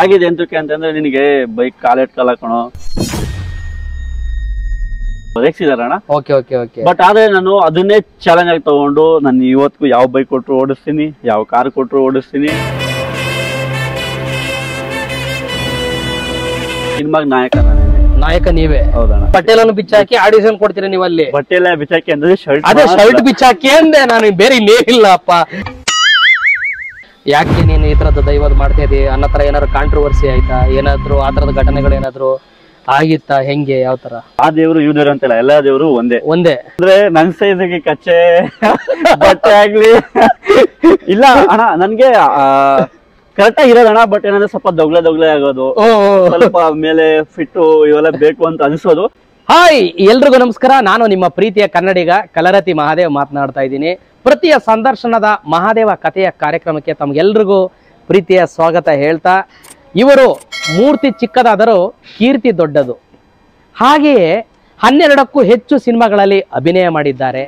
ಆಗಿದೆ ಎಂತಕ್ಕೆ ಅಂತಂದ್ರೆ ನಿನಗೆ ಬೈಕ್ ಕಾಲೆಟ್ ಕಲಾಕಣೋ ರೇಗಿಸಿದಾರಣ. ಬಟ್ ಆದ್ರೆ ನಾನು ಅದನ್ನೇ ಚಾಲೆಂಜ್ ಆಗಿ ತಗೊಂಡು ನಾನು ಇವತ್ತಿಗೂ ಯಾವ ಬೈಕ್ ಕೊಟ್ಟರು ಓಡಿಸ್ತೀನಿ, ಯಾವ ಕಾರ್ ಕೊಟ್ಟರು ಓಡಿಸ್ತೀನಿ. ಸಿನಿಮಾಗ ನಾಯಕ ನೀವೇ. ಹೌದಣ್ಣ. ಪಟೇಲನ್ನು ಬಿಚ್ಚಾಕಿ ಆಡಿಷನ್ ಕೊಡ್ತೀರಾ ನೀವು ಅಲ್ಲಿ? ಬಟ್ಟೆಲ್ಲ ಬಿಚ್ಚಾಕಿ ಅಂದ್ರೆ ಶರ್ಟ್. ಅದೇ ಶರ್ಟ್ ಬಿಚ್ಚಾಕಿ ಅಂದೆ ನಾನು, ಬೇರೆ ಇನ್ನೇನಿಲ್ಲಪ್ಪ. ಯಾಕೆ ನೀನು ಈ ತರದ ದೈವದ್ ಮಾಡ್ತಾ ಇದೀಯ ಅನ್ನೋ ತರ ಏನಾದ್ರು ಕಾಂಟ್ರವರ್ಸಿ ಆಯ್ತಾ? ಏನಾದ್ರು ಆ ತರದ ಘಟನೆಗಳು ಏನಾದ್ರು ಆಗಿತ್ತಾ? ಹೆಂಗೆ ಯಾವ ತರ? ಆ ದೇವ್ರು ಇವ್ ದೇವ್ರು ಅಂತಿಲ್ಲ, ಎಲ್ಲಾ ದೇವ್ರು ಒಂದೇ ಅಂದ್ರೆ ನನ್ ಸೈಜ್ಗೆ ಕಚ್ಚೆ ಬಟ್ಟೆ ಆಗ್ಲಿ ಇಲ್ಲ ಅಣ್ಣ. ನನ್ಗೆ ಕರೆಕ್ಟ್ ಆಗಿ ಇರೋದಣ್ಣ. ಬಟ್ ಏನಂದ್ರೆ ಸ್ವಲ್ಪ ದೊಗ್ಲೆ ಆಗೋದು, ಸ್ವಲ್ಪ ಮೇಲೆ ಫಿಟ್ಟು ಇವೆಲ್ಲ ಬೇಕು ಅಂತ ಅನ್ಸೋದು. ಹಾಯ್, ಎಲ್ರಿಗೂ ನಮಸ್ಕಾರ. ನಾನು ನಿಮ್ಮ ಪ್ರೀತಿಯ ಕನ್ನಡಿಗ ಕಲರತಿ ಮಹಾದೇವ್ ಮಾತನಾಡ್ತಾ ಇದ್ದೀನಿ. ಪ್ರತಿಯ ಸಂದರ್ಶನದ ಮಹಾದೇವ ಕಥೆಯ ಕಾರ್ಯಕ್ರಮಕ್ಕೆ ತಮ್ಗೆಲ್ರಿಗೂ ಪ್ರೀತಿಯ ಸ್ವಾಗತ ಹೇಳ್ತಾ, ಇವರು ಮೂರ್ತಿ ಚಿಕ್ಕದಾದರೂ ಕೀರ್ತಿ ದೊಡ್ಡದು. ಹಾಗೆಯೇ 12ಕ್ಕೂ ಹೆಚ್ಚು ಸಿನಿಮಾಗಳಲ್ಲಿ ಅಭಿನಯ ಮಾಡಿದ್ದಾರೆ.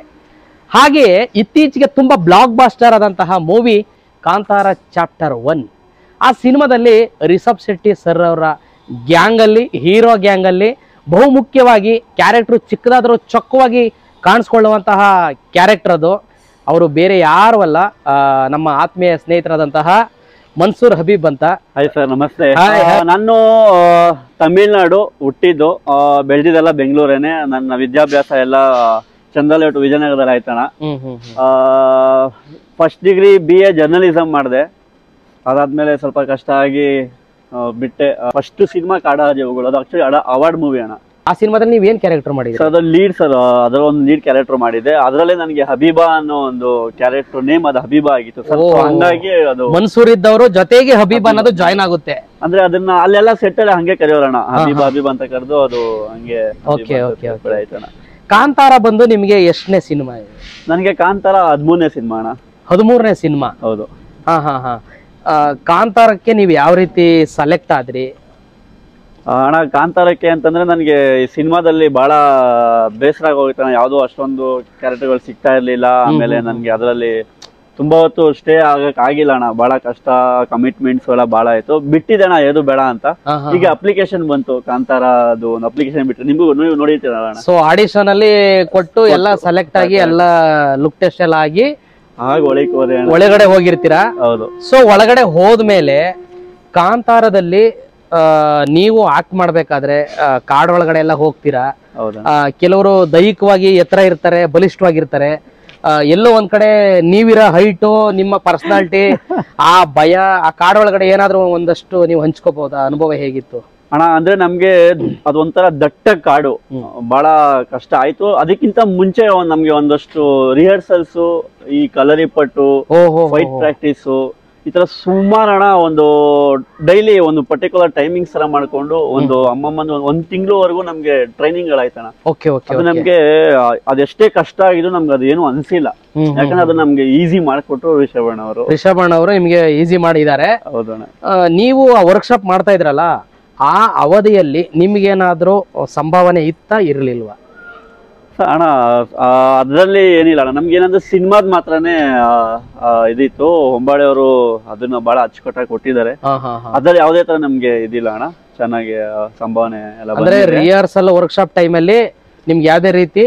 ಹಾಗೆಯೇ ಇತ್ತೀಚೆಗೆ ತುಂಬ ಬ್ಲಾಕ್ ಬಾಸ್ಟರ್ ಆದಂತಹ ಮೂವಿ ಕಾಂತಾರ ಚಾಪ್ಟರ್ 1. ಆ ಸಿನಿಮಾದಲ್ಲಿ ರಿಷಬ್ ಶೆಟ್ಟಿ ಸರ್ ಅವರ ಗ್ಯಾಂಗಲ್ಲಿ, ಹೀರೋ ಗ್ಯಾಂಗಲ್ಲಿ ಬಹುಮುಖ್ಯವಾಗಿ ಕ್ಯಾರೆಕ್ಟ್ರು ಚಿಕ್ಕದಾದರೂ ಚೊಕ್ಕವಾಗಿ ಕಾಣಿಸ್ಕೊಳ್ಳುವಂತಹ ಕ್ಯಾರೆಕ್ಟರ್ ಅದು. ಅವರು ಬೇರೆ ಯಾರು ಅಲ್ಲ, ನಮ್ಮ ಆತ್ಮೀಯ ಸ್ನೇಹಿತರಾದಂತಹ ಮನ್ಸೂರ್ ಹಬೀಬ್ ಅಂತ. ಹಾಯ್ ಸರ್, ನಮಸ್ತೆ. ನಾನು ತಮಿಳ್ನಾಡು ಹುಟ್ಟಿದ್ದು, ಬೆಳೆದಿದ್ದೆಲ್ಲ ಬೆಂಗಳೂರೇನೆ. ನನ್ನ ವಿದ್ಯಾಭ್ಯಾಸ ಎಲ್ಲ ಚಂದಲೇಟ್ ವಿಜಯನಗರದಲ್ಲಿ ಆಯ್ತಣ್ಣ. ಫಸ್ಟ್ ಡಿಗ್ರಿ BA ಜರ್ನಲಿಸಮ್ ಮಾಡಿದೆ. ಅದಾದ್ಮೇಲೆ ಸ್ವಲ್ಪ ಕಷ್ಟ ಆಗಿ ಬಿಟ್ಟೆ. ಫಸ್ಟ್ ಸಿನಿಮಾ ಕಾಡಾಜವುಗಳು, ಅದು ಆಕ್ಚುಲಿ ಅವಾರ್ಡ್ ಮೂವಿ ಅಣ್ಣ. ಆ ಸಿನಿಮಾದಲ್ಲಿ ನೀವ್ ಏನ್ ಕ್ಯಾರೆಕ್ಟರ್ ಮಾಡಿದ್ರಿ? ಸರ್ ಅದು ಲೀಡ್ ಸರ್, ಅದರ ಒಂದು ಲೀಡ್ ಕ್ಯಾರೆಕ್ಟರ್ ಮಾಡಿದೆ. ಅದರಲ್ಲೇ ನನಗೆ ಹಬೀಬಾ ಅನ್ನೋ ಒಂದು ಕ್ಯಾರೆಕ್ಟರ್ ನೇಮ್ ಅದು ಹಬೀಬಾ ಆಗಿತ್ತು ಸರ್. ಹಂಗಾಗಿ ಅದು ಮನ್ಸೂರ್ ಇದ್ದವರು ಜೊತೆಗೆ ಹಬೀಬಾ ಅನ್ನೋದು ಜಾಯ್ನ್ ಆಗುತ್ತೆ. ಅಂದ್ರೆ ಅದನ್ನ ಅಲ್ಲೆಲ್ಲ ಸೆಟ್ ಅಲ್ಲಿ ಹಂಗೆ ಕರೆಯೋರಣ, ಹಬೀಬಾ ಅಂತ ಕರೆದು ಅದು ಹಂಗೆ ಆಯ್ತಣ್ಣ. ಕಾಂತಾರ ಬಂದು ನಿಮ್ಗೆ ಎಷ್ಟನೇ ಸಿನಿಮಾ? ನನಗೆ ಕಾಂತಾರ 13ನೇ ಸಿನಿಮಾ ಅಣ್ಣ. 13ನೇ ಸಿನಿಮಾ? ಹೌದು. ಹಾ. ಕಾಂತಾರಕ್ಕೆ ನೀವು ಯಾವ ರೀತಿ ಸೆಲೆಕ್ಟ್ ಆದ್ರಿ ಅಣ್ಣ? ಕಾಂತಾರಕ್ಕೆ ಅಂತಂದ್ರೆ ನನಗೆ ಈ ಸಿನಿಮಾದಲ್ಲಿ ಬಹಳ ಬೇಸರ ಆಗೋಗಿತ್ತು. ಯಾವ್ದು ಅಷ್ಟೊಂದು ಕ್ಯಾರೆಕ್ಟರ್ಗಳು ಸಿಗ್ತಾ ಇರ್ಲಿಲ್ಲ. ಆಮೇಲೆ ನನ್ಗೆ ಅದರಲ್ಲಿ ತುಂಬಾ ಹೊತ್ತು ಸ್ಟೇ ಆಗಕ್ ಆಗಿಲ್ಲ ಅಣ್ಣ. ಬಹಳ ಕಷ್ಟ, ಕಮಿಟ್ಮೆಂಟ್ಸ್ ಎಲ್ಲ ಬಹಳ ಆಯ್ತು. ಬಿಟ್ಟಿದೆ ಅಣ್ಣ, ಏನು ಬೇಡ ಅಂತ. ಈಗ ಅಪ್ಲಿಕೇಶನ್ ಬಂತು ಕಾಂತಾರ, ಅದು ಒಂದು ಅಪ್ಲಿಕೇಶನ್ ಬಿಟ್ಟು ನೀವು ನೋಡಿರ್ತೀರಲ್ಲ. ಸೊ ಆಡಿಷನ್ ಅಲ್ಲಿ ಕೊಟ್ಟು ಎಲ್ಲ ಸೆಲೆಕ್ಟ್ ಆಗಿ ಎಲ್ಲ ಲುಕ್ ಟೆಸ್ಟ್ ಎಲ್ಲ ಆಗಿ ಒಳಗಡೆ ಹೋಗಿರ್ತೀರಾ? ಹೌದು. ಸೊ ಒಳಗಡೆ ಹೋದ್ಮೇಲೆ ಕಾಂತಾರದಲ್ಲಿ ನೀವು ಆಕ್ಟ್ ಮಾಡ್ಬೇಕಾದ್ರೆ ಕಾಡ್ ಒಳಗಡೆ ಎಲ್ಲ ಹೋಗ್ತೀರಾ. ಕೆಲವರು ದೈಹಿಕವಾಗಿ ಎತ್ತರ ಇರ್ತಾರೆ, ಬಲಿಷ್ಠವಾಗಿರ್ತಾರೆ. ಎಲ್ಲೋ ಒಂದ್ ಕಡೆ ನೀವಿರೋ ಹೈಟು, ನಿಮ್ಮ ಪರ್ಸನಾಲಿಟಿ, ಆ ಭಯ, ಆ ಕಾಡ್ ಒಳಗಡೆ ಏನಾದ್ರು ಒಂದಷ್ಟು ನೀವು ಹಂಚ್ಕೋಬಹುದಾ? ಅನುಭವ ಹೇಗಿತ್ತು ಅಣ್ಣ? ಅಂದ್ರೆ ನಮ್ಗೆ ಅದೊಂಥರ ದಟ್ಟ ಕಾಡು, ಬಹಳ ಕಷ್ಟ ಆಯ್ತು. ಅದಕ್ಕಿಂತ ಮುಂಚೆ ನಮ್ಗೆ ಒಂದಷ್ಟು ರಿಹರ್ಸಲ್ಸ್, ಈ ಕಲರಿ ಪಟ್ಟು, ಫೈಟ್ ಪ್ರಾಕ್ಟೀಸು, ಈ ತರ ಸುಮಾರು ಅಣ್ಣ. ಒಂದು ಡೈಲಿ ಒಂದು ಪರ್ಟಿಕ್ಯುಲರ್ ಟೈಮಿಂಗ್ಸ್ ತರ ಮಾಡ್ಕೊಂಡು ಒಂದು ಅಮ್ಮಮ್ಮನ ಒಂದ್ ತಿಂಗಳವರೆಗೂ ನಮ್ಗೆ ಟ್ರೈನಿಂಗ್ ಗಳಾಯ್ತಣ್ಣ. ಅದು ನಮ್ಗೆ ಅದೆಷ್ಟೇ ಕಷ್ಟ ಆಗಿದ್ದು ನಮ್ಗೆ ಅದೇನು ಅನ್ಸಿಲ್ಲ. ಯಾಕಂದ್ರೆ ಅದು ನಮ್ಗೆ ಈಸಿ ಮಾಡ್ಕೊಟ್ರು ರಿಷಬ್ ಅಣ್ಣ ಅವರು ನಿಮ್ಗೆ ಈಸಿ ಮಾಡಿದ್ದಾರೆ. ಹೌದಣ್ಣ. ನೀವು ವರ್ಕ್ಶಾಪ್ ಮಾಡ್ತಾ ಇದ್ರಲ್ಲ, ಆ ಅವಧಿಯಲ್ಲಿ ನಿಮ್ಗೇನಾದ್ರೂ ಸಂಭಾವನೆ ಇತ್ತಾ ಇರ್ಲಿಲ್ವಾ? ಅಣ್ಣ ಅದ್ರಲ್ಲಿ ಏನಿಲ್ಲ ಅಣ್ಣ. ನಮ್ಗೆ ಏನಂದ್ರೆ ಸಿನಿಮಾದ್ ಮಾತ್ರನೇ ಇದಿತ್ತು. ಹೊಂಬಾಳೆ ಅವರು ಅದನ್ನ ಬಹಳ ಅಚ್ಚುಕಟ್ಟಾಗಿ ಕೊಟ್ಟಿದ್ದಾರೆ. ಅದ್ರಲ್ಲಿ ಯಾವ್ದೇ ತರ ನಮ್ಗೆ ಇದಿಲ್ಲ ಅಣ್ಣ. ಚೆನ್ನಾಗಿ ಸಂಭಾವನೆ ಎಲ್ಲ. ಅಂದ್ರೆ ರಿಹರ್ಸಲ್ ವರ್ಕ್ಶಾಪ್ ಟೈಮ್ ಅಲ್ಲಿ ನಿಮ್ಗೆ ಯಾವ್ದೇ ರೀತಿ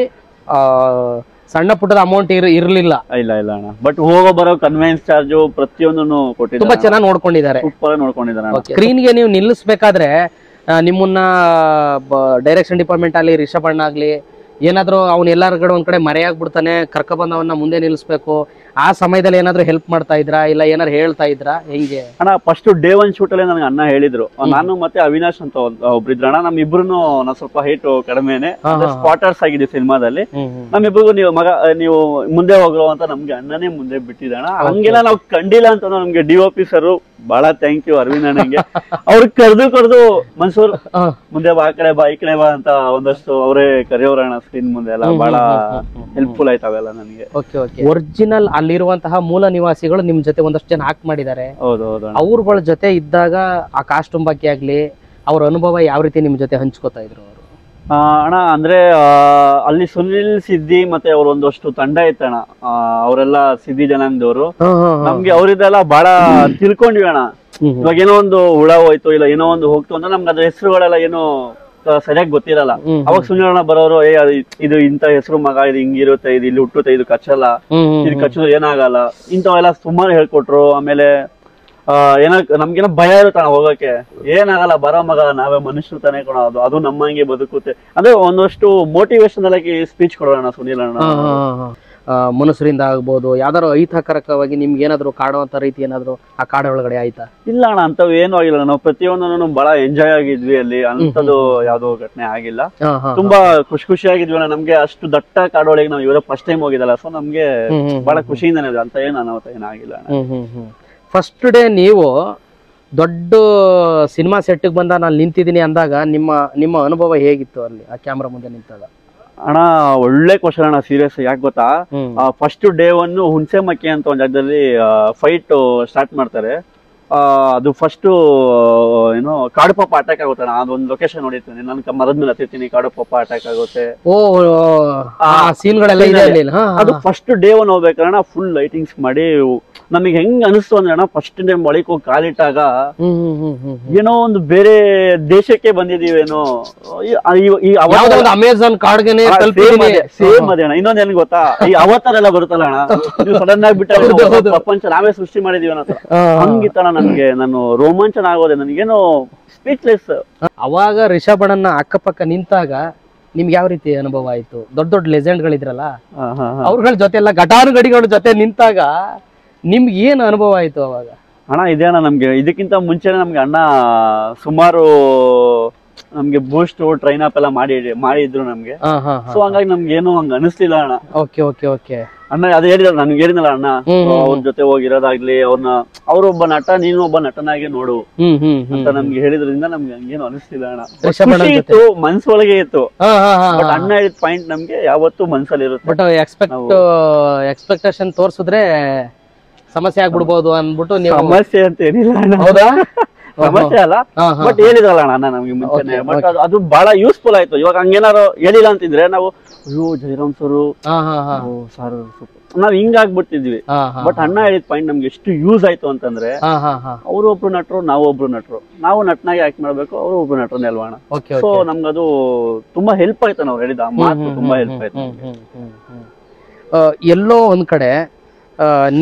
ಸಣ್ಣ ಪುಟ್ಟದ ಅಮೌಂಟ್ ಇರ್ಲಿಲ್ಲ? ಇಲ್ಲ ಅಣ್ಣ. ಬಟ್ ಹೋಗೋ ಬರೋ ಕನ್ವೆನ್ಸ್ ಚಾರ್ಜ್ ಪ್ರತಿಯೊಂದನ್ನು ಕೊಟ್ಟಿದ್ದಾರೆ. ತುಂಬಾ ಚೆನ್ನಾಗಿ ನೋಡ್ಕೊಂಡಿದ್ದಾರೆ. ಸೂಪರ್ ನೋಡ್ಕೊಂಡಿದ್ದಾರೆ. ಸ್ಕ್ರೀನ್ಗೆ ನೀವು ನಿಲ್ಲಿಸ್ಬೇಕಾದ್ರೆ ನಿಮ್ಮನ್ನ ಡೈರೆಕ್ಷನ್ ಡಿಪಾರ್ಟ್ಮೆಂಟ್ ಆಗ್ಲಿ, ರಿಷಬ್ ಅಣ್ಣ ಆಗ್ಲಿ, ಏನಾದ್ರು ಅವ್ನು ಎಲ್ಲಾರ್ಗಡೆ ಒಂದ್ ಕಡೆ ಮರೆಯಾಗ್ಬಿಡ್ತಾನೆ, ಕರ್ಕ ಬಂದವನ್ನ ಮುಂದೆ ನಿಲ್ಲಿಸ್ಬೇಕು, ಆ ಸಮಯದಲ್ಲಿ ಏನಾದ್ರು ಹೆಲ್ಪ್ ಮಾಡ್ತಾ ಇದ್ರಾ? ಇಲ್ಲ ಏನಾದ್ರು ಹೇಳ್ತಾ ಇದ್ರಾ? ಹೆಂಗೆ ಅಣ್ಣ? ಫಸ್ಟ್ ಡೇ 1 ಶೂಟ್ ಅಲ್ಲಿ ನನಗೆ ಅಣ್ಣ ಹೇಳಿದ್ರು. ನಾನು ಮತ್ತೆ ಅವಿನಾಶ್ ಅಂತ ಒಬ್ರಿದ್ರು ಅಣ್ಣ. ನಮ್ಮಿಬ್ರು ಸ್ವಲ್ಪ ಹೈಟ್ ಕಡಿಮೆನೆ, ಸ್ಪಾಟರ್ಸ್ ಆಗಿದೆ ಸಿನಿಮಾದಲ್ಲಿ. ನಮ್ಮಿಬ್ರಿಗೂ ನೀವು ಮುಂದೆ ಹೋಗ್ರೋ ಅಂತ ನಮ್ಗೆ ಅಣ್ಣನೇ ಮುಂದೆ ಬಿಟ್ಟಿದ್ದಣ್ಣ. ಹಂಗೆಲ್ಲ ನಾವು ಕಂಡಿಲ್ಲ ಅಂತ ನಮ್ಗೆ DOP ಸರ್ ಬಹಳ ಥ್ಯಾಂಕ್ ಯು ಅರವಿಂದ್ ಅಣ್ಣಂಗೆ. ಅವ್ರು ಕರೆದು ಮನ್ಸೂರ್ ಮುಂದೆ ಬಾ, ಆ ಕಡೆ ಬಾ, ಈ ಕಡೆ ಬಾ ಅಂತ ಒಂದಷ್ಟು ಅವರೇ ಕರೆಯೋರಣ್ಣ ಸ್ಕ್ರೀನ್ ಮುಂದೆ ಎಲ್ಲ. ಬಹಳ ಹೆಲ್ಪ್ಫುಲ್ ಆಯ್ತಾವೆಲ್ಲ ನನಗೆ. ಒರಿಜಿನಲ್ ಅಲ್ಲಿರುವಂತಹ ಮೂಲ ನಿವಾಸಿಗಳು ನಿಮ್ ಜೊತೆ ಒಂದಷ್ಟು ಜನ ಆಕ್ಟ್ ಮಾಡಿದ್ದಾರೆ. ಅವ್ರಗಳ ಜೊತೆ ಇದ್ದಾಗ ಆ ಕಾಸ್ಟ್ಯೂಮ್ ಬಗ್ಗೆ ಆಗ್ಲಿ, ಅವ್ರ ಅನುಭವ ಯಾವ ರೀತಿ ನಿಮ್ ಜೊತೆ ಹಂಚ್ಕೋತಾ ಇದ್ರು ಅವರು? ಅಣ್ಣ ಅಂದ್ರೆ ಅಲ್ಲಿ ಸುನಿಲ್ ಸಿದ್ದಿ ಮತ್ತೆ ಅವ್ರ ಒಂದಷ್ಟು ತಂಡ ಇತ್ತಣ್ಣ. ಅವರೆಲ್ಲ ಸಿದ್ದಿ ಜನಾಂಗದವರು. ನಮ್ಗೆ ಅವ್ರಿದೆಲ್ಲ ಬಹಳ ತಿಳ್ಕೊಂಡ್ವಿ ಅಣ್ಣ. ಇವಾಗ ಏನೋ ಒಂದು ಹುಳ ಹೋಯ್ತು ಇಲ್ಲ ಏನೋ ಒಂದು ಹೋಗ್ತು ಅಂದ್ರೆ ನಮ್ಗೆ ಅದ್ರ ಹೆಸರುಗಳೆಲ್ಲ ಏನೋ ಸರಿಯಾಗಿ ಗೊತ್ತಿರಲ್ಲ. ಅವಾಗ ಸುನಿಲ್ ಅಣ್ಣ ಬರೋರು ಇದು ಇಂತ ಹೆಸರು ಮಗ, ಇದು ಹಿಂಗಿರುತ್ತೆ, ಇದು ಇಲ್ಲಿ ಹುಟ್ಟುತ್ತೆ, ಇದು ಕಚ್ಚಲ್ಲ, ಇದು ಕಚ್ಚಿದ್ರೆ ಏನಾಗಲ್ಲ, ಇಂಥವೆಲ್ಲ ಸುಮಾರು ಹೇಳ್ಕೊಟ್ರು. ಆಮೇಲೆ ನಮ್ಗೇನೋ ಭಯ ಇರುತ್ತಣ್ಣ ಹೋಗಕ್ಕೆ. ಏನಾಗಲ್ಲ ಬರೋ ಮಗ, ನಾವೇ ಮನುಷ್ಯರು ತಾನೇ ಕೊಡೋದು, ಅದು ನಮ್ಮಂಗೆ ಬದುಕುತ್ತೆ ಅಂದ್ರೆ ಒಂದಷ್ಟು ಮೋಟಿವೇಶನಲ್ ಆಗಿ ಸ್ಪೀಚ್ ಕೊಡೋಣ ಸುನಿಲ್ ಅಣ್ಣ. ಮನುಷ್ಯರಿಂದ ಆಗ್ಬೋದು, ಯಾವ್ದಾರು ಅಹಿತಕರಕವಾಗಿ ನಿಮ್ಗೆ ಏನಾದ್ರು ಕಾಡುವಂತ ರೀತಿ ಏನಾದ್ರು ಆ ಕಾಡ ಒಳಗಡೆ ಆಯ್ತಾ? ಇಲ್ಲ ಅಣ್ಣ, ಅಂತವ್ ಏನು ಆಗಿಲ್ಲ. ನಾವು ಪ್ರತಿಯೊಂದನ್ನು ಬಹಳ ಎಂಜಾಯ್ ಆಗಿದ್ವಿ ಅಲ್ಲಿ. ಅಂತದ್ದು ಯಾವ್ದೋ ಘಟನೆ ಆಗಿಲ್ಲ. ತುಂಬಾ ಖುಷಿಯಾಗಿದ್ವಿ ಅಣ್ಣ. ನಮ್ಗೆ ಅಷ್ಟು ದಟ್ಟ ಕಾಡೊಳಗೆ ನಾವು ಇವರ ಫಸ್ಟ್ ಟೈಮ್ ಹೋಗಿದಲ್ಲ, ಸೊ ನಮ್ಗೆ ಬಹಳ ಖುಷಿಯಿಂದಾನೆ ಅಂತ ಏನು ಅನಾಹುತ ಏನಾಗಿಲ್ಲ ಅಣ್ಣ. ಫಸ್ಟ್ ಡೇ ನೀವು ದೊಡ್ಡ ಸಿನಿಮಾ ಸೆಟ್ಗೆ ಬಂದ ನಾನು ನಿಂತಿದ್ದೀನಿ ಅಂದಾಗ ನಿಮ್ಮ ಅನುಭವ ಹೇಗಿತ್ತು ಅಲ್ಲಿ ಆ ಕ್ಯಾಮ್ರಾ ಮುಂದೆ ನಿಂತಾಗ? ಅಣ್ಣ ಒಳ್ಳೆ ಕ್ವಶನ್ ಅಣ್ಣ, ಸೀರಿಯಸ್. ಯಾಕೆ ಗೊತ್ತಾ, ಫಸ್ಟ್ ಡೇ ಒನ್ ಹುಣಸೆ ಮಕ್ಕಿ ಅಂತ ಒಂದ್ ಜಾಗದಲ್ಲಿ ಫೈಟ್ ಸ್ಟಾರ್ಟ್ ಮಾಡ್ತಾರೆ. ಅದು ಫಸ್ಟ್ ಏನು ಕಾಡು ಪಾಪ ಅಟ್ಯಾಕ್ ಆಗುತ್ತೆ. ಅದೊಂದು ಲೊಕೇಶನ್ ನೋಡಿರ್ತೀನಿ ನಾನು, ಮರದ ಮೇಲೆ ಹತ್ತಿರ್ತೀನಿ, ಕಾಡು ಪಾಪ ಅಟ್ಯಾಕ್ ಆಗುತ್ತೆ. ಅದು ಫಸ್ಟ್ ಡೇ ಒನ್ ಹೋಗ್ಬೇಕಣ್ಣ. ಫುಲ್ ಲೈಟಿಂಗ್ಸ್ ಮಾಡಿ ನಮಗೆ ಹೆಂಗ್ ಅನಿಸ್ತು ಅಂದ್ರೆ ಅಣ್ಣ, ಫಸ್ಟ್ ಟೈಮ್ ಒಳಗೆ ಹೋಗಿ ಕಾಲಿಟ್ಟಾಗ ಏನೋ ಒಂದು ಬೇರೆ ದೇಶಕ್ಕೆ ಬಂದಿದೀವೇನೋ. ಅಮೆಝಾನ್ ಕಾಡ್ಗೆನೆ ಸೇಮ್ ಅದೇ ಅಣ್ಣ. ಇನ್ನೊಂದ್ ಏನ್ ಗೊತ್ತಾ, ಈ ಅವತಾರ ಎಲ್ಲ ಬರುತ್ತಲ್ಲ ಅಣ್ಣ, ಸಡನ್ ಆಗಿ ಬಿಟ್ಟ ಪ್ರಪಂಚ ನಾವೇ ಸೃಷ್ಟಿ ಮಾಡಿದೀವಿ ಅನ್ನೋ ಹಂಗಿತ್ತಣ್ಣ. ನನ್ಗೆ ನಾನು ರೋಮಾಂಚನ ಆಗೋದೆ, ನನಗೇನೋ ಸ್ಪೀಚ್ಲೆಸ್. ಅವಾಗ ರಿಷಭಣ್ಣನ ಅಕ್ಕಪಕ್ಕ ನಿಂತಾಗ ನಿಮ್ಗೆ ಯಾವ ರೀತಿ ಅನುಭವ ಆಯ್ತು? ದೊಡ್ಡ ದೊಡ್ಡ ಲೆಜೆಂಡ್ ಗಳಿದ್ರಲ್ಲ, ಅವ್ರಗಳ ಜೊತೆ ಎಲ್ಲ ಘಟಾನುಘಟಿಗಳ ಜೊತೆ ನಿಂತಾಗ ನಿಮ್ಗೆ ಏನ್ ಅನುಭವ ಆಯ್ತು ಅವಾಗ? ಅಣ್ಣ ಇದೇ ಅಣ್ಣ, ನಮ್ಗೆ ಇದಕ್ಕಿಂತ ಮುಂಚೆನೆ ನಮ್ಗೆ ಅಣ್ಣ ಸುಮಾರು ನಮ್ಗೆ ಬೂಸ್ಟ್ ಟ್ರೈನ್ ಅಪ್ ಎಲ್ಲ ಮಾಡಿದ್ರು ನಮ್ಗೆ. ಸೊ ಹಂಗಾಗಿ ನಮ್ಗೆ ಏನು ಹಂಗ ಅನಿಸ್ಲಿಲ್ಲ ಅಣ್ಣ. ಅಣ್ಣ ಅದೇ ಹೇಳಿದ್ರ, ನನ್ಗೆ ಹೇಳಿದ್ನಲ್ಲ ಅಣ್ಣ, ಅವ್ರ ಜೊತೆ ಹೋಗಿರೋದಾಗ್ಲಿ, ಅವ್ರೊಬ್ಬ ನಟ, ನೀನು ಒಬ್ಬ ನಟನಾಗೆ ನೋಡು ಅಂತ ನಮ್ಗೆ ಹೇಳಿದ್ರಿಂದ ನಮ್ಗೆ ಹಂಗೇನು ಅನಿಸ್ತಿಲ್ಲ ಅಣ್ಣ. ಖುಷಿ ಇತ್ತು, ಮನ್ಸೊಳಗೆ ಇತ್ತು. ಬಟ್ ಅಣ್ಣ ಹೇಳಿದ ಪಾಯಿಂಟ್ ನಮ್ಗೆ ಯಾವತ್ತೂ ಮನ್ಸಲ್ಲಿ ಇರುತ್ತೆ. ಬಟ್ ಎಕ್ಸ್ಪೆಕ್ಟೇಷನ್ ತೋರ್ಸಿದ್ರೆ ಸಮಸ್ಯೆ ಆಗ್ಬಿಡ್ಬೋದು ಅಂದ್ಬಿಟ್ಟು ನೀವು. ಸಮಸ್ಯೆ ಅಂತ ಏನಿಲ್ಲ ಅಣ್ಣ, ಹೌದಾ, ಸಮಸ್ಯೆ ಅಲ್ಲ. ಬಟ್ ಹೇಳಿದ್ರಲ್ಲ ಅಣ್ಣ ನಮ್ಗೆ ಮುಂಚೆನೆ. ಬಟ್ ಅದು ಬಹಳ ಯೂಸ್ಫುಲ್ ಆಯ್ತು. ಇವಾಗ ಹಂಗೇನಾರು ಹೇಳಿಲ್ಲ ಅಂತಿದ್ರೆ ನಾವು ಅಯ್ಯೋ ಜಯರಾಮ್ ಸರ್ ನಾವ್ ಹಿಂಗಾಗ್ಬಿಡ್ತಿದ್ವಿ. ಬಟ್ ಅಣ್ಣ ಹೇಳಿದ ಪಾಯಿಂಟ್ ನಮ್ಗೆ ಎಷ್ಟು ಯೂಸ್ ಆಯ್ತು ಅಂತಂದ್ರೆ, ಅವ್ರು ಒಬ್ರು ನಟರು, ನಾವು ಒಬ್ರು ನಟರು, ನಾವು ನಟನಾಗಿ ಆಕ್ಟ್ ಮಾಡ್ಬೇಕು, ಅವರು ಒಬ್ರು ನಟರನ್ನೇ ಅಲ್ವಾ ಅಣ್ಣ. ಸೊ ನಮ್ಗದು ತುಂಬಾ ಹೆಲ್ಪ್ ಆಯ್ತು. ನಾವು ಹೇಳಿದ ಮಾತು ತುಂಬಾ ಹೆಲ್ಪ್ ಆಯ್ತು. ಎಲ್ಲೋ ಒಂದ್ ಕಡೆ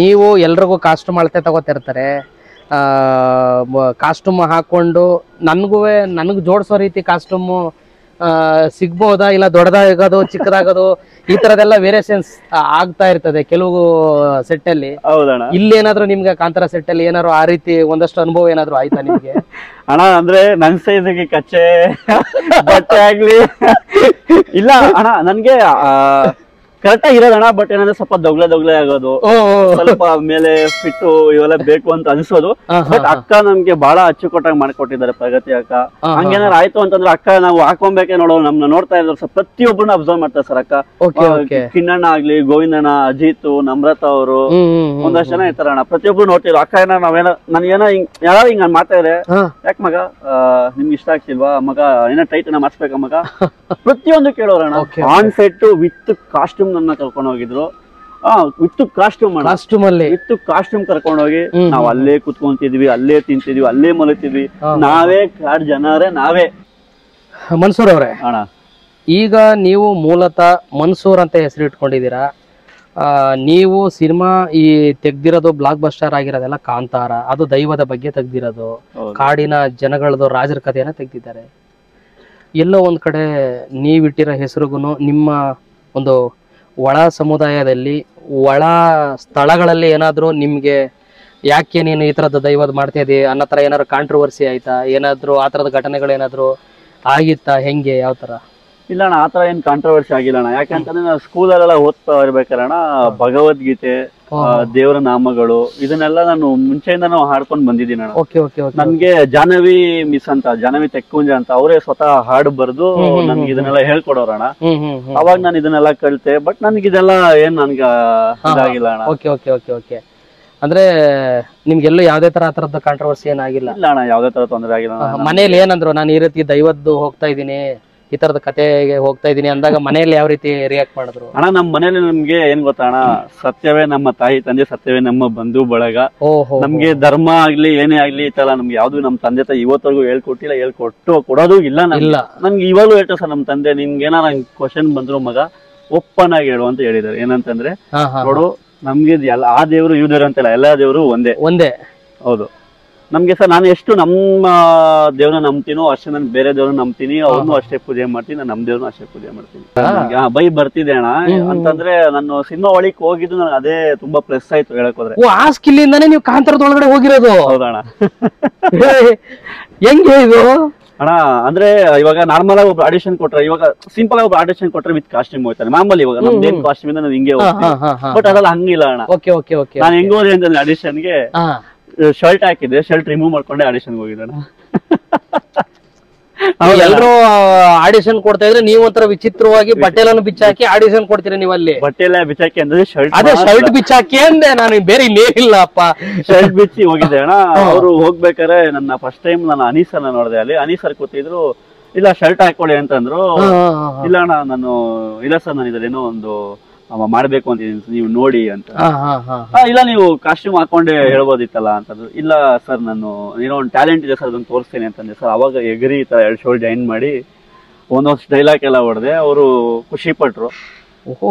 ನೀವು ಎಲ್ರಿಗೂ ಕಾಸ್ಟ್ಯೂಮ್ ಅಳತೆ ತಗೋತಿರ್ತಾರೆ, ಕಾಸ್ಟ್ಯೂಮ್ ಹಾಕೊಂಡು ನನಗ್ ಜೋಡಿಸೋ ರೀತಿ ಕಾಸ್ಟ್ಯೂಮು ಸಿಗ್ಬೋದಾ, ಇಲ್ಲ ದೊಡ್ಡದಾಗೋದು ಚಿಕ್ಕದಾಗೋದು ಈ ತರದೆಲ್ಲ ವೇರಿಯೇಷನ್ಸ್ ಆಗ್ತಾ ಇರ್ತದೆ ಕೆಲವು ಸೆಟ್ ಅಲ್ಲಿ. ಇಲ್ಲಿ ಏನಾದ್ರು ನಿಮ್ಗೆ ಕಾಂತಾರ ಸೆಟ್ ಅಲ್ಲಿ ಏನಾದ್ರು ಆ ರೀತಿ ಒಂದಷ್ಟು ಅನುಭವ ಏನಾದ್ರು ಆಯ್ತಾ ನಿಮ್ಗೆ? ಅಣ್ಣ ಅಂದ್ರೆ ನನ್ ಸೈಜ್ಗೆ ಕಚ್ಚೆ ಬಟ್ಟೆ ಆಗ್ಲಿ ಇಲ್ಲ ಅಣ್ಣ, ನನ್ಗೆ ಕರೆಕ್ಟ್ ಆಗಿ ಇರೋದಣ್ಣ. ಬಟ್ ಏನಂದ್ರೆ ಸ್ವಲ್ಪ ದೊಗ್ಲೆ ಆಗೋದು, ಸ್ವಲ್ಪ ಮೇಲೆ ಫಿಟ್ಟು ಇವೆಲ್ಲ ಬೇಕು ಅಂತ ಅನ್ಸೋದು. ಬಟ್ ಅಕ್ಕ ನಮ್ಗೆ ಬಹಳ ಅಚ್ಚುಕಟ್ಟಾಗಿ ಮಾಡ್ಕೊಟ್ಟಿದ್ದಾರೆ, ಪ್ರಗತಿ ಅಕ್ಕ. ಹಂಗೇನಾರು ಆಯ್ತು ಅಂತಂದ್ರೆ ಅಕ್ಕ ನಾವು ಹಾಕೊಂಬೇಕೆ ನೋಡೋ, ನಮ್ನ ನೋಡ್ತಾ ಇದ್ರು ಸರ್, ಪ್ರತಿಯೊಬ್ಬರನ್ನ ಅಬ್ಸರ್ವ್ ಮಾಡ್ತಾರೆ ಸರ್ ಅಕ್ಕ. ಕಿಣ್ಣಣ್ಣ ಆಗ್ಲಿ, ಗೋವಿಂದಣ್ಣ, ಅಜಿತ್, ನಮ್ರತಾ ಅವರು, ಒಂದಷ್ಟು ಜನ ಇರ್ತಾರಣ್ಣ, ಪ್ರತಿಯೊಬ್ರು ನೋಡ್ತಿದ್ರು. ಅಕ್ಕ ಏನೋ ನಾವೇನೋ ನನ್ಗೇನೋ ಯಾರು ಹಿಂಗ ಮಾತಾಡಿದ್ರೆ, ಯಾಕೆ ಮಗ ನಿಮ್ಗೆ ಇಷ್ಟ ಆಗ್ತಿಲ್ವಾ ಮಗ, ಏನೋ ಟೈಟ್ ಅನ್ನ ಮಾಡಿಸ್ಬೇಕ ಮಗ, ಪ್ರತಿಯೊಂದು ಕೇಳೋರಣ್ಣ. ಆನ್ ಸೆಟ್ ವಿತ್ ಕಾಸ್ಟ್ಯೂಮ್ ನನ್ನ ಕರ್ಕೊಂಡು ಹೋಗಿದ್ರು. ವಿತ್ ಕಾಸ್ಟ್ಯೂಮ್ ಕರ್ಕೊಂಡು ಹೋಗಿ ನಾವ್ ಅಲ್ಲೇ ಕುತ್ಕೊಂತಿದ್ವಿ, ಅಲ್ಲೇ ತಿಂತಿದ್ವಿ, ಅಲ್ಲೇ ಮಲಗ್ತಿದ್ವಿ. ನಾವೇ ಕಾಡ್ ಜನರೇ ನಾವೇ. ಮನ್ಸೂರ್ ಅವ್ರೆ ಅಣ್ಣ, ಈಗ ನೀವು ಮೂಲತಃ ಮನ್ಸೂರ್ ಅಂತ ಹೆಸರು ಇಟ್ಕೊಂಡಿದ್ದೀರಾ. ನೀವು ಸಿನಿಮಾ ಈ ತೆಗ್ದಿರೋದು ಬ್ಲಾಕ್ ಬಸ್ಟರ್ ಆಗಿರೋದೆಲ್ಲ ಕಾಂತಾರ, ಅದು ದೈವದ ಬಗ್ಗೆ ತೆಗ್ದಿರೋದು, ಕಾಡಿನ ಜನಗಳದು ರಾಜರ ಕಥೆಯನ್ನ ತೆಗ್ದಿದ್ದಾರೆ. ಎಲ್ಲೋ ಒಂದ್ ಕಡೆ ನೀವಿಟ್ಟಿರೋ ಹೆಸರುಗುನು ನಿಮ್ಮ ಒಂದು ಒಳ ಸಮುದಾಯದಲ್ಲಿ ಒಳ ಸ್ಥಳಗಳಲ್ಲಿ ಏನಾದ್ರು ನಿಮ್ಗೆ ಯಾಕೆ ನೀನು ಈ ತರದ ದೈವದ ಮಾಡ್ತಾ ಇದೀ ಅನ್ನೋ ತರ ಏನಾದ್ರು ಕಾಂಟ್ರವರ್ಸಿ ಆಯ್ತಾ? ಏನಾದ್ರು ಆ ತರದ ಘಟನೆಗಳು ಏನಾದ್ರು ಆಗಿತ್ತಾ? ಹೆಂಗೆ, ಯಾವ ತರ? ಇಲ್ಲ ಅಣ್ಣ, ಆತರ ಏನ್ ಕಾಂಟ್ರವರ್ಸಿ ಆಗಿಲ್ಲ ಅಣ್ಣ. ಯಾಕಂತಂದ್ರೆ ನಾವು ಸ್ಕೂಲಲ್ಲೆಲ್ಲ ಓದ್ತಾ ಇರ್ಬೇಕಾರಣ ಭಗವದ್ಗೀತೆ, ದೇವರ ನಾಮಗಳು, ಇದನ್ನೆಲ್ಲ ನಾನು ಮುಂಚೆಯಿಂದಾನು ಹಾಡ್ಕೊಂಡ್ ಬಂದಿದ್ದೀನಿ ಅಣ್ಣ. ನನ್ಗೆ ಜಾಹ್ನವಿ ಮಿಸ್ ಅಂತ, ಜಾಹ್ನವಿ ತೆಕ್ಕುಂಜ ಅಂತ, ಅವರೇ ಸ್ವತಃ ಹಾಡು ಬರೆದು ನನ್ಗೆ ಇದನ್ನೆಲ್ಲ ಹೇಳ್ಕೊಡೋರಣ. ಅವಾಗ ನಾನು ಇದನ್ನೆಲ್ಲ ಕಲಿತೆ. ಬಟ್ ನನ್ಗೆ ಇದೆಲ್ಲ ಏನ್ ನನ್ಗೆ ಇದಾಗಿಲ್ಲ ಅಣ್ಣ. ಅಂದ್ರೆ ನಿಮ್ಗೆಲ್ಲೂ ಯಾವ್ದೇ ತರ ಆ ತರದ ಕಾಂಟ್ರವರ್ಸಿ ಏನಾಗಿಲ್ಲ? ಇಲ್ಲ ಅಣ್ಣ, ಯಾವ್ದೇ ತರ ತೊಂದರೆ ಆಗಿಲ್ಲ. ಮನೇಲಿ ಏನಂದ್ರು, ನಾನು ಈ ರೀತಿ ದೈವದ್ದು ಹೋಗ್ತಾ ಇದೀನಿ, ಈ ತರದ ಕತೆಗೆ ಹೋಗ್ತಾ ಇದೀನಿ ಅಂದಾಗ ಮನೆಯಲ್ಲಿ ಯಾವ ರೀತಿ ರಿಯಾಕ್ಟ್ ಮಾಡಿದ್ರು? ಅಣ್ಣ ನಮ್ಮ ಮನೇಲಿ ನಮ್ಗೆ ಏನ್ ಗೊತ್ತಾ ಅಣ್ಣ, ಸತ್ಯವೇ ನಮ್ಮ ತಾಯಿ ತಂದೆ, ಸತ್ಯವೇ ನಮ್ಮ ಬಂಧು ಬಳಗ. ನಮ್ಗೆ ಧರ್ಮ ಆಗ್ಲಿ ಏನೇ ಆಗ್ಲಿ ಈ ತರ ನಮ್ಗೆ ಯಾವ್ದು ನಮ್ ತಂದೆ ತಾಯಿ ಇವತ್ತವರೆಗೂ ಹೇಳ್ಕೊಟ್ಟಿಲ್ಲ, ಕೊಡೋದು ಇಲ್ಲ. ನನ್ಗೆ ಇವಾಗ್ಲೂ ಹೇಳ್ತಾರೆ ಸರ್ ನಮ್ ತಂದೆ, ನಿಮ್ಗೆ ಏನಾರ ಕ್ವಶನ್ ಬಂದ್ರು ಮಗ ಓಪನ್ ಆಗಿ ಹೇಳು ಅಂತ ಹೇಳಿದಾರೆ. ಏನಂತಂದ್ರೆ ನೋಡು ನಮ್ಗೆ ಆ ದೇವ್ರು ಇವ್ ದೇವ್ರು ಅಂತಿಲ್ಲ, ಎಲ್ಲಾ ದೇವ್ರು ಒಂದೇ. ಹೌದು. ನಮ್ಗೆ ಸರ್ ನಾನು ಎಷ್ಟು ನಮ್ಮ ದೇವ್ರನ್ನ ನಂಬ್ತೀನೋ ಅಷ್ಟೇ ನಾನು ಬೇರೆ ದೇವ್ರನ್ನ ನಂಬ್ತೀನಿ, ಅವ್ರನ್ನೂ ಅಷ್ಟೇ ಪೂಜೆ ಮಾಡ್ತೀನಿ, ನಾನು ನಮ್ ದೇವ್ರನ್ನ ಅಷ್ಟೇ ಪೂಜೆ ಮಾಡ್ತೀನಿ. ಬೈ ಬರ್ತಿದೆ ಅಣ್ಣ ಅಂತಂದ್ರೆ ನಾನು ಸಿನಿಮಾ ಒಳಗೆ ಹೋಗಿದ್ದು ನನಗೆ ಅದೇ ತುಂಬಾ ಪ್ಲಸ್ ಆಯ್ತು ಹೇಳಕ್ ಹೋದ್ರೆ. ಆ ಸ್ಕಿಲ್ಲಿಂದಾನೇ ನೀವು ಕಾಂತಾರದ ಒಳಗಡೆ ಹೋಗಿರೋದು? ಹೌದಣ್ಣ. ಹೆಂಗೆ ಇದು ಅಣ್ಣ? ಅಂದ್ರೆ ಇವಾಗ ನಾರ್ಮಲ್ ಆಗಿ ಒಬ್ರು ಆಡಿಷನ್ ಕೊಟ್ರೆ, ಇವಾಗ ಸಿಂಪಲ್ ಆಗಿ ಒಬ್ರು ಆಡಿಷನ್ ಕೊಟ್ರೆ ವಿತ್ ಕಾಸ್ಟ್ಯೂಮ್ ಹೋಗ್ತಾನೆ ಮಾಮೂಲಿ. ಇವಾಗ ನಮ್ದೇನ್ ಕಾಸ್ಟ್ಯೂಮ್ ಇಂದ ನಾನು ಹಿಂಗೆ ಹೋಗ್ತೀನಿ, ಬಟ್ ಅದೆಲ್ಲ ಹಂಗಿಲ್ಲ ಅಣ್ಣ. ನಾನು ಹೆಂಗ್ ಹೋದೆ ಅಂತಂದ್ರೆ ಆಡಿಷನ್ಗೆ ಶರ್ಟ್ ಹಾಕಿದ್ದೆ, ಶರ್ಟ್ ರಿಮೂವ್ ಮಾಡ್ಕೊಂಡೆ ಆಡಿಷನ್ ಹೋಗಿದ್ದೆ. ಎಲ್ಲರೂ ಆಡಿಷನ್ ಕೊಡ್ತಾ ಇದ್ರೆ ನೀವು ಒಂಥರ ವಿಚಿತ್ರವಾಗಿ ಬಟ್ಟೆಗಳನ್ನು ಬಿಚ್ಚಾಕಿ ಆಡಿಷನ್ ಕೊಡ್ತೀರಿ ನೀವು ಅಲ್ಲಿ? ಬಟ್ಟೆ ಎಲ್ಲ ಬಿಚ್ಚಾಕಿ ಅಂದ್ರೆ ಶರ್ಟ್, ಅದೇ ಶರ್ಟ್ ಬಿಚ್ಚಾಕಿ ಅಂದೆ ನಾನು, ಬೇರೆ ಇನ್ನೇನಿಲ್ಲಪ್ಪ. ಶರ್ಟ್ ಬಿಚ್ಚಿ ಹೋಗಿದ್ದೆ ಅಣ್ಣ. ಅವ್ರು ಹೋಗ್ಬೇಕಾರೆ ನನ್ನ ಫಸ್ಟ್ ಟೈಮ್ ನಾನು ಅನೀಸರ್ನ ನೋಡಿದೆ ಅಲ್ಲಿ. ಅನೀಸರ್ ಕೂತಿದ್ರು, ಇಲ್ಲ ಶರ್ಟ್ ಹಾಕೊಳ್ಳಿ ಅಂತಂದ್ರು. ಇಲ್ಲ ಅಣ್ಣ ನಾನು ಇಲ್ಲ ಸರ್ ನಾನು ಇದ್ರೇನೋ ಒಂದು ಮಾಡ್ಬೇಕು ಅಂತಿದ್ದೀನಿ, ನೀವು ನೋಡಿ ಅಂತ. ಇಲ್ಲ ನೀವು ಕಾಸ್ಟ್ಯೂಮ್ ಹಾಕೊಂಡೆ ಹೇಳ್ಬೋದಿತ್ತಲ್ಲ ಅಂತಂದ್ರು. ಇಲ್ಲ ಸರ್ ನಾನು ಏನೋ ಒಂದು ಟ್ಯಾಲೆಂಟ್ ಇದೆ ಸರ್, ಅದನ್ನ ತೋರಿಸ್ತೇನೆ ಅಂತಂದೆ ಸರ್. ಅವಾಗ ಎಗ್ರಿ ಈ ತರ 2 ಶೋ ಜಾಯಿನ್ ಮಾಡಿ ಒಂದೊಂದು ಡೈಲಾಗ್ ಎಲ್ಲ ಹೊಡೆದೆ. ಅವರು ಖುಷಿ ಪಟ್ರು.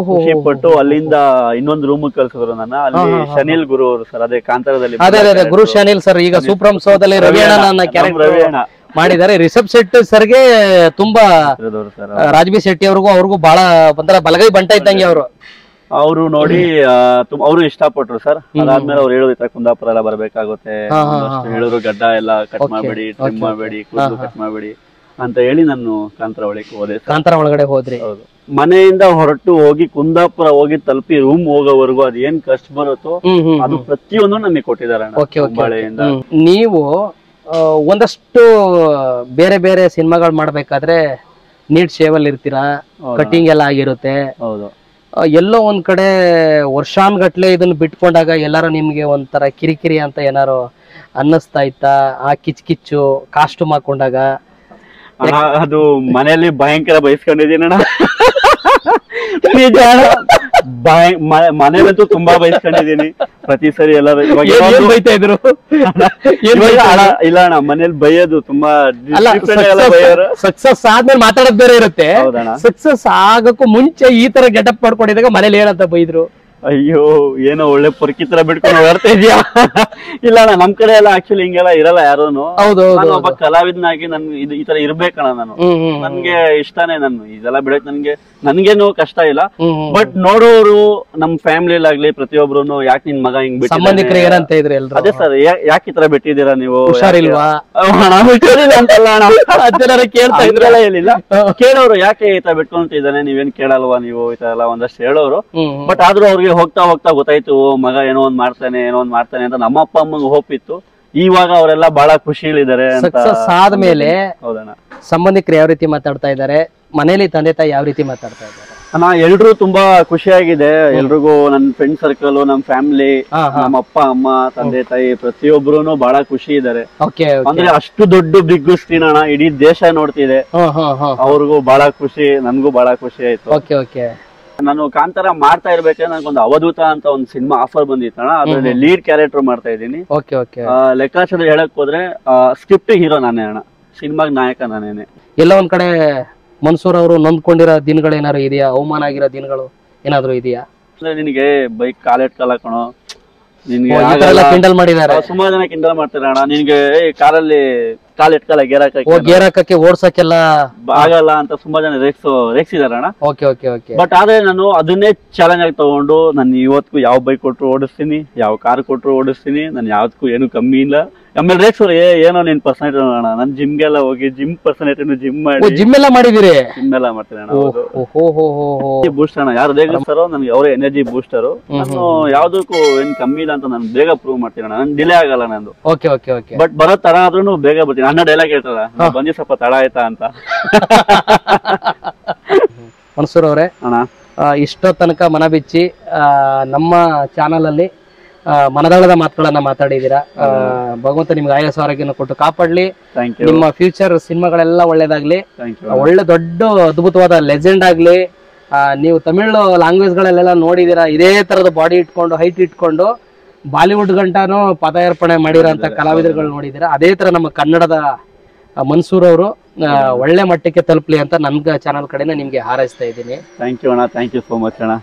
ಅಲ್ಲಿಂದ ಇನ್ನೊಂದು ರೂಮ್ ಕಳ್ಸಿದ್ರು ನನ್ನ. ಅಲ್ಲಿ ಶನಿಲ್ ಗುರು ಅವರು ಸರ್, ಅದೇ ಕಾಂತಾರದಲ್ಲಿ ಗುರು ಶನಿಲ್ ಸರ್, ಈಗ ಸೂಪ್ರಮ್ ಶೋದಲ್ಲಿ ರವಿಯಣ್ಣ ಕ್ಯಾರೆಕ್ಟರ್ ಮಾಡಿದ್ದಾರೆ. ರಿಷಬ್ ಶೆಟ್ಟಿ ಸರ್ಗೆ ತುಂಬಾ, ರಾಜ್ಬಿ ಶೆಟ್ಟಿ ಅವ್ರಿಗೂ ಬಹಳ ಒಂಥರ ಬಲಗೈ ಬಂಟ ಇದ್ದಂಗೆ ಅವರು ನೋಡಿ ಅವರು ಇಷ್ಟಪಟ್ರು ಸರ್. ಅದಾದ್ಮೇಲೆ ಅವ್ರು ಹೇಳೋದು ಕುಂದಾಪುರ ಎಲ್ಲ ಬರ್ಬೇಕಾಗುತ್ತೆ, ಹೇಳಿದ್ರು ಗಡ್ಡ ಎಲ್ಲ ಕಟ್ ಮಾಡ್ಬೇಡಿ, ಟ್ರಿಮ್ ಮಾಡ್ಬೇಡಿ, ಕೂದಲು ಕಟ್ ಮಾಡ್ಬೇಡಿ ಅಂತ ಹೇಳಿ ನಾನು ಕಾಂತಾರ ಒಳಗೆ ಹೋದೆ. ಕಾಂತಾರ ಒಳಗಡೆ ಹೋದ್ರಿ? ಹೌದು. ಮನೆಯಿಂದ ಹೊರಟು ಹೋಗಿ ಕುಂದಾಪುರ ಹೋಗಿ ತಲುಪಿ ರೂಮ್ ಹೋಗೋವರೆಗೂ ಅದ್ ಏನ್ ಕಷ್ಟ ಬರುತ್ತೋ ಅದು ಪ್ರತಿಯೊಂದು ನಮಗೆ ಕೊಟ್ಟಿದ್ದಾರೆ. ನೀವು ಒಂದಷ್ಟು ಬೇರೆ ಬೇರೆ ಸಿನಿಮಾಗಳು ಮಾಡ್ಬೇಕಾದ್ರೆ ನೀಟ್ ಶೇವಲ್ ಇರ್ತೀರಾ, ಕಟಿಂಗ್ ಎಲ್ಲ ಆಗಿರುತ್ತೆ. ಹೌದು. ಎಲ್ಲೋ ಒಂದ್ ಕಡೆ ವರ್ಷಾನ್ಗಟ್ಲೆ ಇದನ್ನ ಬಿಟ್ಕೊಂಡಾಗ ಎಲ್ಲಾರು ನಿಮ್ಗೆ ಒಂಥರ ಕಿರಿಕಿರಿ ಅಂತ ಏನಾರು ಅನ್ನಿಸ್ತಾ ಇತ್ತಾ? ಆ ಕಿಚ್ಚು ಕಾಸ್ಟ್ಯೂಮ್ ಹಾಕೊಂಡಾಗ ಅದು ಮನೆಯಲ್ಲಿ ಭಯಂಕರ ಬಯಸ್ಕೊಂಡಿದ್ದೀನಣ್ಣ. ಮನೇಲಂತೂ ತುಂಬಾ ಬಯಸ್ಕೊಂಡಿದೀನಿ. ಪ್ರತಿ ಸರಿ ಎಲ್ಲರೂ ಬೈತಾ ಇದ್ರು. ಇಲ್ಲ ಅಣ್ಣ, ಮನೇಲಿ ಬೈಯೋದು ತುಂಬಾ ಸಕ್ಸಸ್ ಆದ್ಮೇಲೆ ಮಾತಾಡೋದ್ ಬೇರೆ ಇರುತ್ತೆ. ಸಕ್ಸಸ್ ಆಗಕ್ಕೂ ಮುಂಚೆ ಈ ತರ ಗೆಟಪ್ ಮಾಡ್ಕೊಂಡಿದಾಗ ಮನೇಲಿ ಏನಂತ ಬೈದ್ರು? ಅಯ್ಯೋ ಏನೋ ಒಳ್ಳೆ ಪೊರ್ಕಿ ತರ ಬಿಟ್ಕೊಂಡು ಓಡ್ತಾ ಇದೀಯಾ. ಇಲ್ಲ ಅಣ್ಣ, ನಮ್ ಕಡೆ ಎಲ್ಲ ಆಕ್ಚುಲಿ ಹಿಂಗೆಲ್ಲ ಇರಲ್ಲ ಯಾರೂನು. ಒಬ್ಬ ಕಲಾವಿದನಾಗಿ ನನ್ ಈ ತರ ಇರ್ಬೇಕಣ್ಣ. ನಾನು ನನ್ಗೆ ಇಷ್ಟಾನೇ, ನಾನು ಇದೆಲ್ಲ ಬಿಡಕ್ ನನ್ಗೇನು ಕಷ್ಟ ಇಲ್ಲ. ಬಟ್ ನೋಡೋರು ನಮ್ ಫ್ಯಾಮಿಲಿಲಾಗ್ಲಿ ಪ್ರತಿಯೊಬ್ರು ಯಾಕೆ ನಿನ್ ಮಗ ಹಿಂಗ್ ಬಿಟ್ಟು ಸಂಬಂಧಿಕರು ಏನಂತ ಇದ್ರೆ ಅದೇ ಸರ್, ಯಾಕೆ ಈ ತರ ಬಿಟ್ಟಿದ್ದೀರಾ ನೀವು, ಹುಷಾರಿಲ್ವಾ ಅಂತಲ್ಲ ಅಣ್ಣ ಕೇಳ್ತಾ ಇದ್ರಲ್ಲ. ಹೇಳಿಲ್ಲ, ಕೇಳೋರು ಯಾಕೆ ಈ ತರ ಬಿಟ್ಕೊಂತಿದ್ದಾನೆ ನೀವೇನ್ ಕೇಳಲ್ವಾ ನೀವು ಈ ತರ ಎಲ್ಲ ಒಂದಷ್ಟು ಹೇಳೋರು. ಬಟ್ ಆದ್ರೂ ಅವ್ರಿಗೆ ಹೋಗ್ತಾ ಹೋಗ್ತಾ ಗೊತ್ತಾಯ್ತು ಮಗ ಏನೋ ಒಂದ್ ಮಾಡ್ತಾನೆ ಅಂತ. ನಮ್ಮ ಅಪ್ಪ ಅಮ್ಮಂಗೆ ಹೋಪ್ ಇತ್ತು. ಇವಾಗ ಅವರೆಲ್ಲ ಬಹಳ ಖುಷಿಲಿದ್ದಾರೆ. ಸಕ್ಸಸ್ ಆದ್ಮೇಲೆ ಸಂಬಂಧಿಕರು ಯಾವ ರೀತಿ ಮಾತಾಡ್ತಾ ಇದ್ದಾರೆ, ಮನೇಲಿ ತಂದೆ ತಾಯಿ ಯಾವ ರೀತಿ ಮಾತಾಡ್ತಾ ಇದ್ದಾರೆ? ಎಲ್ರು ತುಂಬಾ ಖುಷಿಯಾಗಿದೆ. ಎಲ್ರಿಗೂ ನನ್ನ ಫ್ರೆಂಡ್ ಸರ್ಕಲ್, ನಮ್ ಫ್ಯಾಮಿಲಿ, ನಮ್ಮ ಅಪ್ಪ ಅಮ್ಮ, ತಂದೆ ತಾಯಿ ಪ್ರತಿಯೊಬ್ರು ಬಹಳ ಖುಷಿ ಇದ್ದಾರೆ. ಅಂದ್ರೆ ಅಷ್ಟು ದೊಡ್ಡ ಬಿಗ್ ಸ್ಕ್ರೀನ್ ಅಣ್ಣ, ಇಡೀ ದೇಶ ನೋಡ್ತಿದೆ. ಅವ್ರಿಗೂ ಬಹಳ ಖುಷಿ, ನನ್ಗೂ ಬಹಳ ಖುಷಿ ಆಯ್ತು. ನಾನು ಕಾಂತಾರ ಮಾಡ್ತಾ ಇರ್ಬೇಕಾದ್ರೆ ನನಗೊಂದು ಅವಧೂತ ಅಂತ ಒಂದು ಸಿನಿಮಾ ಆಫರ್ ಬಂದಿತ್ತಣ್ಣ. ಅದ್ರಲ್ಲಿ ಲೀಡ್ ಕ್ಯಾರೆಕ್ಟರ್ ಮಾಡ್ತಾ ಇದ್ದೀನಿ. ಲೆಕ್ಕಾಚಾರ ಹೇಳಕ್ ಹೋದ್ರೆ ಸ್ಕ್ರಿಪ್ಟ್ ಹೀರೋ ನಾನೇ ಅಣ್ಣ, ಸಿನಿಮಾಗ್ ನಾಯಕ ನಾನೇನೆ. ಎಲ್ಲ ಒಂದ್ ಕಡೆ ಮನ್ಸೂರ್ ಅವರು ನೊಂದ್ಕೊಂಡಿರೋ ದಿನಗಳು ಏನಾದ್ರು ಇದೆಯಾ? ಅವಮಾನ ಆಗಿರೋ ದಿನಗಳು ಏನಾದ್ರು ಇದೆಯಾ? ಅಂದ್ರೆ ನಿನಗೆ ಬೈಕ್ ಕಾಲೆಟ್ಕಲ್ಲ ಕಣೋ, ಕಿಂಡಲ್ ಮಾಡಿದ್ದಾರೆ, ಸುಮಾರು ಜನ ಕಿಂಡಲ್ ಮಾಡ್ತಾರೆ ಅಣ್ಣ. ನಿನ್ಗೆ ಕಾರಲ್ಲಿ ಕಾಲ್ ಇಟ್ಕಲ್ಲ, ಗೇರ್ ಹಾಕಕ್ಕೆ ಓಡ್ಸಕ್ಕೆಲ್ಲ ಆಗಲ್ಲ ಅಂತ ಸುಮಾರು ಜನ ರೇಗ್ಸಿದಾರೆ ಅಣ್ಣ. ಬಟ್ ಆದ್ರೆ ನಾನು ಅದನ್ನೇ ಚಾಲೆಂಜ್ ಆಗಿ ತಗೊಂಡು ನಾನು ಇವತ್ತಿಗೂ ಯಾವ ಬೈಕ್ ಕೊಟ್ರು ಓಡಿಸ್ತೀನಿ, ಯಾವ ಕಾರ್ ಕೊಟ್ರು ಓಡಿಸ್ತೀನಿ. ನಾನು ಯಾವ್ದಕ್ಕೂ ಏನು ಕಮ್ಮಿ ಇಲ್ಲ. ಆಮೇಲೆ ರೇಗ್ಸೋರು ಏನೋ ನಿನ್ ಪರ್ಸನೇಟ್ ಅಣ್ಣ, ನನ್ ಜಿಮ್ಗೆಲ್ಲ ಹೋಗಿ ಜಿಮ್ ಪರ್ಸನೇಟ್ ಜಿಮ್ ಮಾಡಿ ಜಿಮ್ ಎಲ್ಲ ಮಾಡಿದಿರಿ? ಜಿಮ್ ಎಲ್ಲ ಮಾಡ್ತೀನಿ ಅಣ್ಣ. ಬೂಸ್ಟ್ ಅಣ್ಣ, ಯಾರು ರೇಗಿಸ್ತಾರೋ ನನ್ಗೆ ಅವರೇ ಎನರ್ಜಿ ಬೂಸ್ಟರು. ನಾನು ಯಾವ್ದಕ್ಕೂ ಏನ್ ಕಮ್ಮಿ ಇಲ್ಲ ಅಂತ ನಾನು ಬೇಗ ಪ್ರೂವ್ ಮಾಡ್ತೀನಿ ಅಣ್ಣ. ನನ್ ಡಿಲೇ ಆಗಲ್ಲ ನಂದು. ಬಟ್ ಬರೋ ತರ ಆದ್ರೂ ಬೇಗ ಬರ್ತೀನಿ. ಅಣ್ಣ ಡೈಲಾಗ್ ಹೇಳ್ತಾರ, ಬಂದಿ ಸ್ವಲ್ಪ ತಡ ಆಯ್ತಾ ಅಂತ. ಮನ್ಸೂರ್ ಅವರೇ, ಇಷ್ಟೋ ತನಕ ಮನ ಬಿಚ್ಚಿ ನಮ್ಮ ಚಾನಲ್ ಅಲ್ಲಿ ಮನದಾಳದ ಮಾತುಗಳನ್ನ ಮಾತಾಡಿದೀರಾ. ಭಗವಂತ ನಿಮ್ಗೆ ಆಯಸ್ಸು ಆರೋಗ್ಯನ ಕೊಟ್ಟು ಕಾಪಾಡ್ಲಿ. ನಿಮ್ಮ ಫ್ಯೂಚರ್ ಸಿನಿಮಾಗಳೆಲ್ಲ ಒಳ್ಳೇದಾಗ್ಲಿ, ಒಳ್ಳೆ ದೊಡ್ಡ ಅದ್ಭುತವಾದ ಲೆಜೆಂಡ್ ಆಗ್ಲಿ. ನೀವು ತಮಿಳ್ ಲ್ಯಾಂಗ್ವೇಜ್ ಗಳಲ್ಲೆಲ್ಲ ನೋಡಿದೀರಾ, ಇದೇ ತರದ ಬಾಡಿ ಇಟ್ಕೊಂಡು ಹೈಟ್ ಇಟ್ಕೊಂಡು ಬಾಲಿವುಡ್ ಗಂಟಾನು ಪದಾರ್ಪಣೆ ಮಾಡಿರೋಂತ ಕಲಾವಿದರುಗಳು ನೋಡಿದೀರಾ. ಅದೇ ತರ ನಮ್ಮ ಕನ್ನಡದ ಮನ್ಸೂರ್ ಅವರು ಒಳ್ಳೆ ಮಟ್ಟಕ್ಕೆ ತಲುಪಲಿ ಅಂತ ನನ್ಗ ಚಾನಲ್ ಕಡೆನ ನಿಮ್ಗೆ ಹಾರೈಸ್ತಾ ಇದ್ದೀನಿ. ಥ್ಯಾಂಕ್ ಯು ಅಣ್ಣ, ಥ್ಯಾಂಕ್ ಯು ಸೋ ಮಚ್ ಅಣ್ಣ.